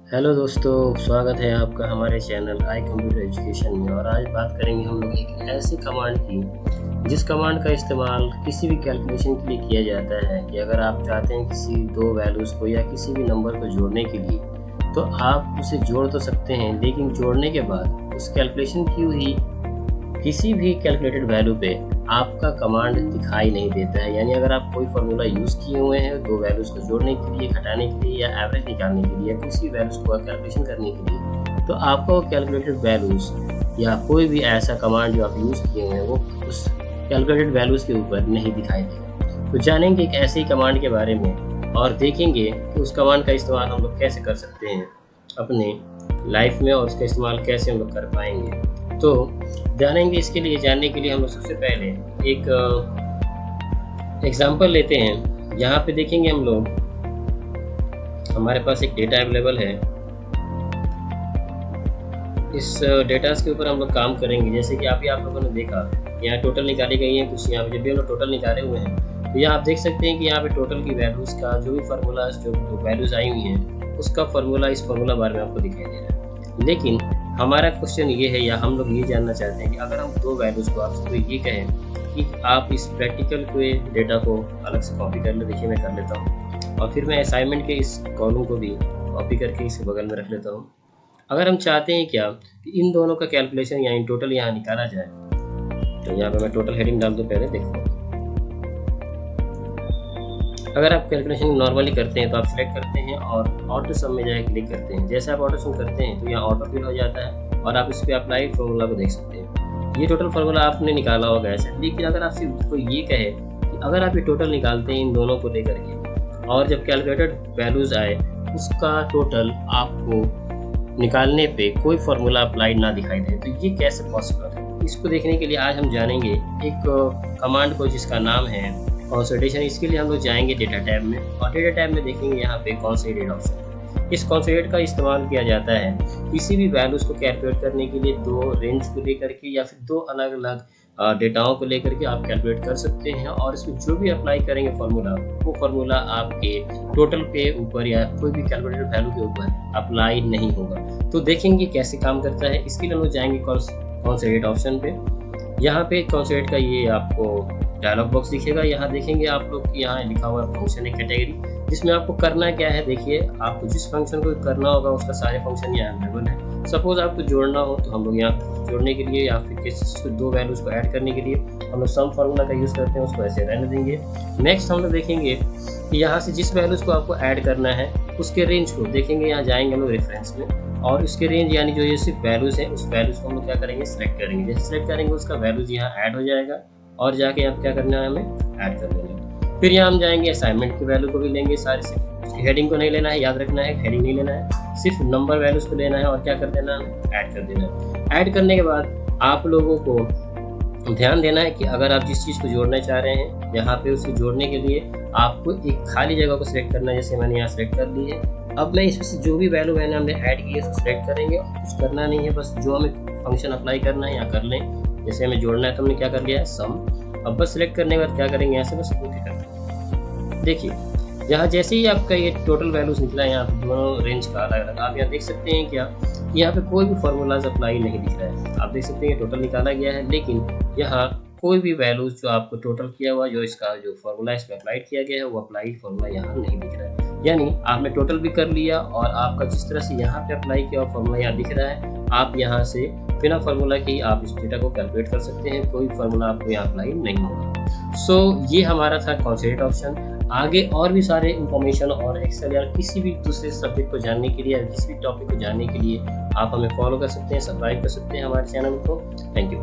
Hello दोस्तों, स्वागत है आपका हमारे चैनल आई कंप्यूटर एजुकेशन में। और आज बात करेंगे हम लोग एक ऐसी कमांड की जिस कमांड का इस्तेमाल किसी भी कैलकुलेशन के लिए किया जाता है कि अगर आप चाहते हैं किसी दो वैल्यूज़ को या किसी भी नंबर को जोड़ने के लिए, तो आप उसे जोड़ तो सकते हैं, लेकिन जोड़ने के बाद उस कैलकुलेशन की हुई किसी भी कैलकुलेटेड वैल्यू पे आपका कमांड दिखाई नहीं देता है। यानी अगर आप कोई फार्मूला यूज़ किए हुए हैं दो वैल्यूज़ को जोड़ने के लिए, घटाने के लिए या एवरेज निकालने के लिए या किसी वैल्यूज़ को कैलकुलेशन करने के लिए, तो आपका वो कैलकुलेटेड वैल्यूज़ या कोई भी ऐसा कमांड जो आप यूज़ किए हुए हैं वो उस कैलकुलेटेड वैल्यूज़ के ऊपर नहीं दिखाई देगा। तो जानेंगे एक ऐसी कमांड के बारे में और देखेंगे कि उस कमांड का इस्तेमाल हम लोग कैसे कर सकते हैं अपने लाइफ में और उसका इस्तेमाल कैसे हम लोग कर पाएंगे। तो जानेंगे। इसके लिए जानने के लिए हम लोग सबसे पहले एक एग्जांपल लेते हैं। यहाँ पे देखेंगे हम लोग, हमारे पास एक डेटा अवेलेबल है। इस डेटा के ऊपर हम लोग काम करेंगे। जैसे कि अभी आप लोगों ने देखा, यहाँ टोटल निकाली गई है कुछ। यहाँ पे जब भी हम लोग टोटल निकाले हुए हैं तो यहाँ आप देख सकते हैं कि यहाँ पे टोटल की वैल्यूज़ का जो भी फार्मूला, जो वैल्यूज़ आई हुई हैं उसका फार्मूला इस फार्मूला बार में आपको दिखाई दे रहा है। लेकिन हमारा क्वेश्चन ये है, या हम लोग ये जानना चाहते हैं कि अगर हम दो वैल्यूज़ को आपसे तो ये कहें कि आप इस प्रैक्टिकल के डेटा को अलग से कॉपी कर ले। देखिए मैं कर लेता हूँ और फिर मैं असाइनमेंट के इस कॉलम को भी कॉपी करके इस बगल में रख लेता हूँ। अगर हम चाहते हैं क्या कि इन दोनों का कैलकुलेशन या इन टोटल यहाँ निकाला जाए, तो यहाँ पर मैं टोटल हेडिंग डाल दूँ। पहले देखो, अगर आप कैलकुलेशन नॉर्मली करते हैं तो आप सिलेक्ट करते हैं और ऑटो सम में जाकर क्लिक करते हैं। जैसे आप ऑटो सम करते हैं तो यहाँ ऑटो फिल हो जाता है और आप इस पर अप्लाई फार्मूला को देख सकते हैं। ये टोटल फार्मूला आपने निकाला होगा ऐसे। लेकिन अगर आप सिर्फ कोई ये कहे कि अगर आप ये टोटल निकालते हैं इन दोनों को लेकर के और जब कैलकुलेटेड वैल्यूज़ आए उसका टोटल आपको निकालने पे कोई फार्मूला अप्लाई ना दिखाई दे, तो ये कैसे पॉसिबल है? इसको देखने के लिए आज हम जानेंगे एक कमांड को जिसका नाम है कंसोलिडेशन। इसके लिए हम लोग जाएंगे डेटा टैब में और डेटा टैब में देखेंगे यहाँ पे कंसोलिडेट ऑप्शन। इस कंसोलिडेट का इस्तेमाल किया जाता है किसी भी वैल्यूज़ को कैलकुलेट करने के लिए। दो रेंज को लेकर के या फिर दो अलग अलग डेटाओं को लेकर के आप कैलकुलेट कर सकते हैं और इसमें जो भी अप्लाई करेंगे फार्मूला, वो फार्मूला आपके टोटल के ऊपर या कोई भी कैलकुलेटेड वैल्यू के ऊपर अप्लाई नहीं होगा। तो देखेंगे कैसे काम करता है। इसके लिए हम लोग जाएंगे कंसोलिडेट ऑप्शन पे। यहाँ पे कंसोलिडेट का ये आपको डायलॉग बॉक्स दिखेगा। यहाँ देखेंगे आप लोग कि यहाँ लिखा हुआ फंक्शन है कैटेगरी, जिसमें आपको करना क्या है। देखिए, आपको जिस फंक्शन को करना होगा उसका सारे फंक्शन यहाँ अवेलेबल है। सपोज आपको जोड़ना हो तो हम लोग यहाँ जोड़ने के लिए या फिर किसी दो वैल्यूज़ को ऐड करने के लिए हम लोग सम फार्मूला का यूज़ करते हैं, उसको ऐसे रहने देंगे। नेक्स्ट हम लोग देखेंगे कि यहाँ से जिस वैल्यूज़ को आपको ऐड करना है उसके रेंज को देखेंगे। यहाँ जाएंगे हम लोग रेफरेंस में और उसके रेंज यानी जो ये सिर्फ वैल्यूज़ है उस वैल्यूज़ को हम लोग क्या करेंगे, सिलेक्ट करेंगे। जैसे सिलेक्ट करेंगे उसका वैल्यूज़ यहाँ ऐड हो जाएगा और जाके यहाँ क्या करना है, हमें ऐड कर देना। फिर यहाँ हम जाएंगे असाइनमेंट की वैल्यू को भी लेंगे सारे से। हेडिंग को नहीं लेना है, याद रखना है, हेडिंग नहीं लेना है, सिर्फ नंबर वैल्यूज़ को लेना है और क्या कर देना है, ऐड कर देना है। ऐड करने के बाद आप लोगों को ध्यान देना है कि अगर आप जिस चीज़ को जोड़ना चाह रहे हैं यहाँ पे उसको जोड़ने के लिए आपको एक खाली जगह को सिलेक्ट करना है। जैसे मैंने यहाँ सिलेक्ट कर ली है। अब मैं इसमें से जो भी वैल्यू हमने ऐड की है उसको सिलेक्ट करेंगे। कुछ करना नहीं है, बस जो हमें फंक्शन अप्लाई करना है यहाँ कर लें। जैसे हमें जोड़ना है तो हमने क्या कर लिया है, सम। अब बस सिलेक्ट करने के बाद क्या करेंगे, यहाँ से बस ओके कर देंगे। देखिए, यहाँ जैसे ही आपका ये टोटल वैल्यूज निकला है, यहाँ पे दोनों रेंज का अलग अलग, आप यहाँ देख सकते हैं क्या, यहाँ पे कोई भी फार्मूलाज अप्लाई नहीं दिख रहा है। आप देख सकते हैं टोटल निकाला गया है, लेकिन यहाँ कोई भी वैल्यूज जो आपको टोटल किया हुआ, जो इसका जो फार्मूला इस पर अप्लाई किया गया है, वो अप्लाइड फार्मूला यहाँ नहीं दिख रहा है। यानी आपने टोटल भी कर लिया और आपका जिस तरह से यहाँ पे अप्लाई किया और फार्मूला यहाँ दिख रहा है, आप यहाँ से बिना फार्मूला के आप इस डेटा को कैलकुलेट कर सकते हैं। कोई फार्मूला आपको यहाँ अप्लाई नहीं होगा। सो ये हमारा था कंसोलिडेट ऑप्शन। आगे और भी सारे इंफॉर्मेशन और एक्सेल या किसी भी दूसरे सब्जेक्ट को जानने के लिए या किसी भी टॉपिक को जानने के लिए आप हमें फॉलो कर सकते हैं, सब्सक्राइब कर सकते हैं हमारे चैनल को। Thank you.